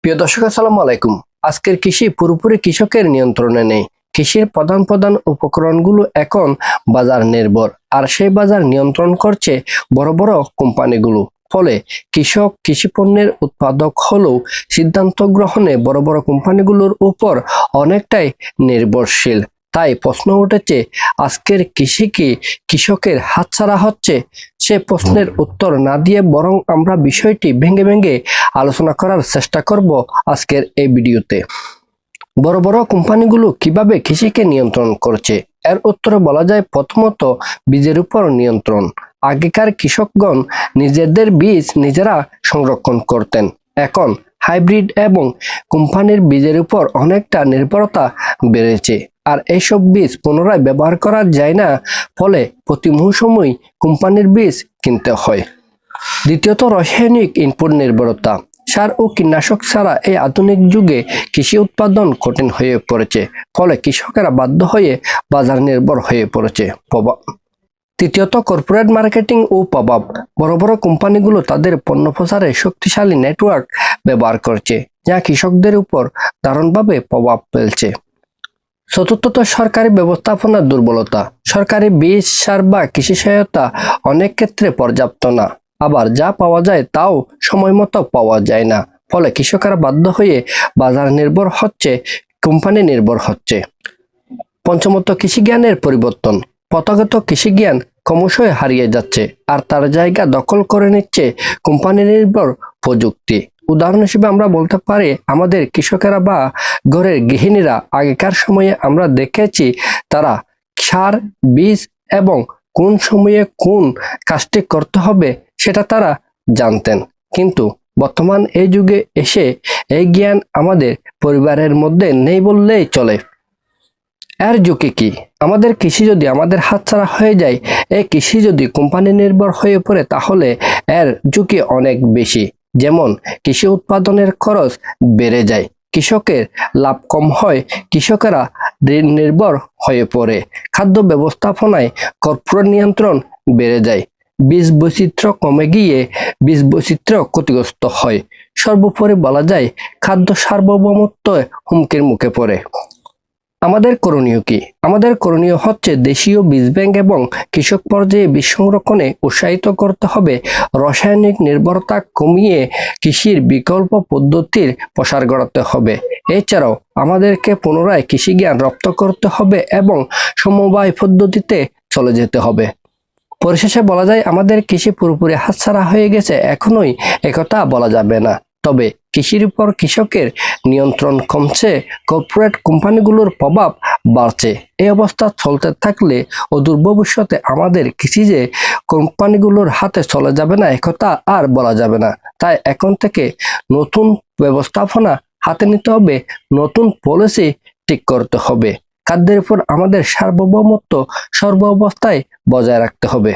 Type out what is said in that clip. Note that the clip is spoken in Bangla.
প্রিয় দর্শক, আসসালামু আলাইকুম। আজকের কৃষি পুরোপুরি কৃষকের নিয়ন্ত্রণে নেই। কৃষির প্রধান উপকরণগুলো এখন বাজার নির্ভর, আর সেই বাজার নিয়ন্ত্রণ করছে বড় বড় কোম্পানিগুলো। ফলে কৃষক কৃষি পণ্যের উৎপাদক হলেও সিদ্ধান্ত গ্রহণে বড় বড় কোম্পানিগুলোর উপর অনেকটাই নির্ভরশীল। তাই প্রশ্ন উঠেছে, আজকের কৃষি কি কৃষকের হাতছাড়া হচ্ছে? সে প্রশ্নের উত্তর না দিয়ে বরং আমরা বিষয়টি ভেঙে ভেঙে আলোচনা করার চেষ্টা করব আজকের এই ভিডিওতে। বড় বড় কোম্পানিগুলো কিভাবে কৃষিকে নিয়ন্ত্রণ করছে? এর উত্তরে বলা যায়, প্রথমত বীজের উপর নিয়ন্ত্রণ। আগেকার কৃষকগণ নিজেদের বীজ নিজেরা সংরক্ষণ করতেন। এখন হাইব্রিড এবং কোম্পানির বীজের উপর অনেকটা নির্ভরতা বেড়েছে, আর এইসব বীজ পুনরায় ব্যবহার করা যায় না। ফলে প্রতি মৌসুমেই কোম্পানির বীজ কিনতে হয়। দ্বিতীয়ত রাসায়নিক ইনপুট নির্ভরতা। সার ও কীটনাশক ছাড়া এই আধুনিক যুগে কৃষি উৎপাদন কঠিন হয়ে পড়েছে। ফলে কৃষকেরা বাধ্য হয়ে বাজার নির্ভর হয়ে পড়েছে। তৃতীয়ত কর্পোরেট মার্কেটিং ও প্রভাব। বড় বড় কোম্পানিগুলো তাদের পণ্য প্রচারে শক্তিশালী নেটওয়ার্ক ব্যবহার করছে, যা কৃষকদের উপর দারুণভাবে প্রভাব ফেলছে। চতুর্থত সরকারি ব্যবস্থাপনার দুর্বলতা। সরকারি বীজ, সার বা কৃষি সহায়তা অনেক ক্ষেত্রে পর্যাপ্ত না, আবার যা পাওয়া যায় তাও সময় মতো পাওয়া যায় না। ফলে কৃষকেরা বাধ্য হয়ে বাজার নির্ভর হচ্ছে, কোম্পানি নির্ভর হচ্ছে। পঞ্চমত কৃষি জ্ঞানের পরিবর্তন। প্রথাগত কৃষি জ্ঞান ক্রমশই হারিয়ে যাচ্ছে, আর তার জায়গা দখল করে নিচ্ছে কোম্পানি নির্ভর প্রযুক্তি। উদাহরণ হিসেবে আমরা বলতে পারি, আমাদের কৃষকেরা বা ঘরের গৃহিণীরা আগেকার সময়ে আমরা দেখেছি তারা সার, বীজ এবং কোন সময়ে কোন কাজটি করতে হবে সেটা তারা জানতেন। কিন্তু বর্তমান এই যুগে এসে এই জ্ঞান আমাদের পরিবারের মধ্যে নেই বললেই চলে। এর ঝুঁকি কি? আমাদের কৃষি যদি আমাদের হাতছাড়া হয়ে যায়, এই কৃষি যদি কোম্পানি নির্ভর হয়ে পড়ে, তাহলে এর ঝুঁকি অনেক বেশি। যেমন কৃষি উৎপাদনের খরচ বেড়ে যায়, কৃষকের লাভ কম হয়, কৃষকেরা ঋণ নির্ভর হয়ে পড়ে, খাদ্য ব্যবস্থাপনায় কর্পোরেট নিয়ন্ত্রণ বেড়ে যায়, বীজ বৈচিত্র্য কমে গিয়ে বীজ বৈচিত্র্য ক্ষতিগ্রস্ত হয়। সর্বোপরি বলা যায়, খাদ্য সার্বভৌমত্ব হুমকির মুখে পড়ে। আমাদের করণীয় কি? আমাদের করণীয় হচ্ছে দেশীয় বীজ ব্যাংক এবং কৃষক পর্যায়ে বীজ সংরক্ষণে উৎসাহিত করতে হবে। রাসায়নিক নির্ভরতা কমিয়ে কৃষির বিকল্প পদ্ধতির প্রসার ঘটাতে হবে। এছাড়াও আমাদেরকে পুনরায় কৃষি জ্ঞান রপ্ত করতে হবে এবং সমবায় পদ্ধতিতে চলে যেতে হবে। পরিশেষে বলা যায়, আমাদের কৃষি পুরোপুরি হাতছাড়া হয়ে গেছে এখনোই একথা বলা যাবে না। তবে কৃষির উপর কৃষকের নিয়ন্ত্রণ কমছে, কর্পোরেট কোম্পানিগুলোর প্রভাব বাড়ছে। এই অবস্থা চলতে থাকলে অদূর ভবিষ্যতে আমাদের কৃষি যে কোম্পানিগুলোর হাতে চলে যাবে না, একথা আর বলা যাবে না। তাই এখন থেকে নতুন ব্যবস্থাপনা হাতে নিতে হবে, নতুন পলিসি ঠিক করতে হবে। খাদ্যের উপর আমাদের সার্বভৌমত্ব সর্ব অবস্থায় বজায় রাখতে হবে।